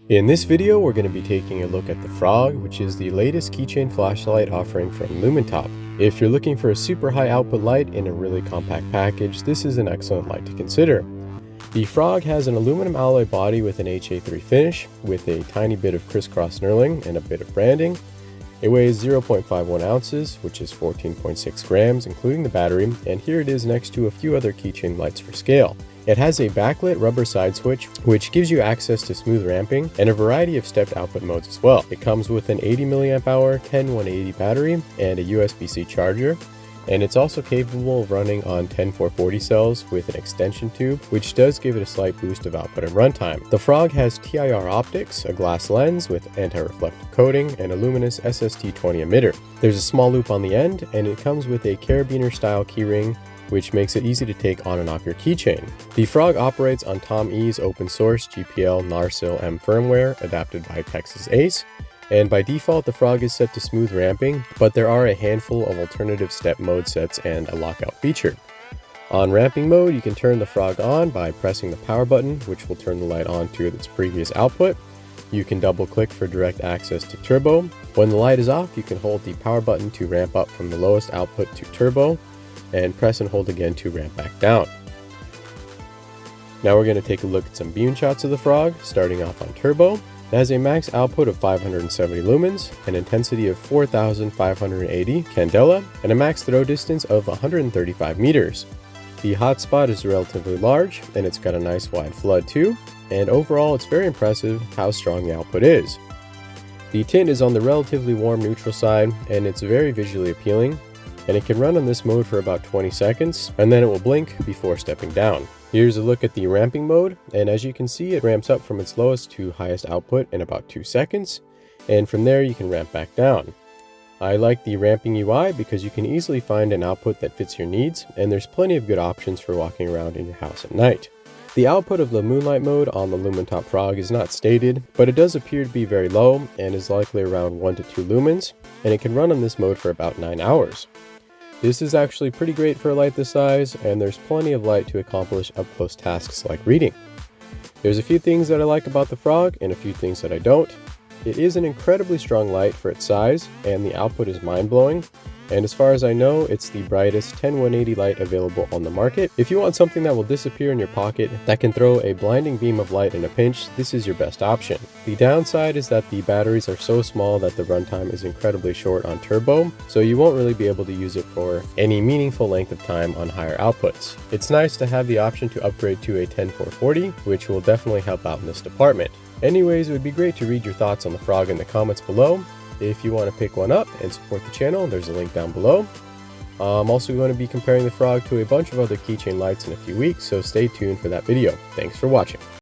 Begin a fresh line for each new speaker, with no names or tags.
In this video, we're going to be taking a look at the Frog, which is the latest keychain flashlight offering from Lumintop. If you're looking for a super high output light in a really compact package, this is an excellent light to consider. The Frog has an aluminum alloy body with an HA3 finish, with a tiny bit of crisscross knurling and a bit of branding. It weighs 0.51 ounces, which is 14.6 grams, including the battery, and here it is next to a few other keychain lights for scale. It has a backlit rubber side switch, which gives you access to smooth ramping and a variety of stepped output modes as well. It comes with an 80 mAh 10180 battery and a USB-C charger, and it's also capable of running on 10440 cells with an extension tube, which does give it a slight boost of output and runtime. The Frog has TIR optics, a glass lens with anti-reflective coating, and a Luminus SST20 emitter. There's a small loop on the end, and it comes with a carabiner style keyring, which makes it easy to take on and off your keychain. The Frog operates on Tom E's open source GPL Narsil M firmware adapted by Texas Ace, and by default the Frog is set to smooth ramping, but there are a handful of alternative step mode sets and a lockout feature. On ramping mode, you can turn the Frog on by pressing the power button, which will turn the light on to its previous output. You can double click for direct access to turbo. When the light is off, you can hold the power button to ramp up from the lowest output to turbo, and press and hold again to ramp back down. Now we're going to take a look at some beam shots of the Frog, starting off on turbo. It has a max output of 570 lumens, an intensity of 4580 candela, and a max throw distance of 135 meters. The hotspot is relatively large, and it's got a nice wide flood too, and overall it's very impressive how strong the output is. The tint is on the relatively warm neutral side, and it's very visually appealing, and it can run on this mode for about 20 seconds, and then it will blink before stepping down. Here's a look at the ramping mode, and as you can see, it ramps up from its lowest to highest output in about 2 seconds, and from there you can ramp back down. I like the ramping UI because you can easily find an output that fits your needs, and there's plenty of good options for walking around in your house at night. The output of the Moonlight mode on the Lumintop Frog is not stated, but it does appear to be very low and is likely around 1 to 2 lumens, and it can run on this mode for about 9 hours. This is actually pretty great for a light this size, and there's plenty of light to accomplish up-close tasks like reading. There's a few things that I like about the Frog, and a few things that I don't. It is an incredibly strong light for its size, and the output is mind-blowing. And as far as I know, it's the brightest 10180 light available on the market. If you want something that will disappear in your pocket, that can throw a blinding beam of light in a pinch, this is your best option. The downside is that the batteries are so small that the runtime is incredibly short on turbo, so you won't really be able to use it for any meaningful length of time on higher outputs. It's nice to have the option to upgrade to a 10440, which will definitely help out in this department. Anyways, it would be great to read your thoughts on the Frog in the comments below. If you want to pick one up and support the channel, there's a link down below. I'm also going to be comparing the Frog to a bunch of other keychain lights in a few weeks, so stay tuned for that video. Thanks for watching.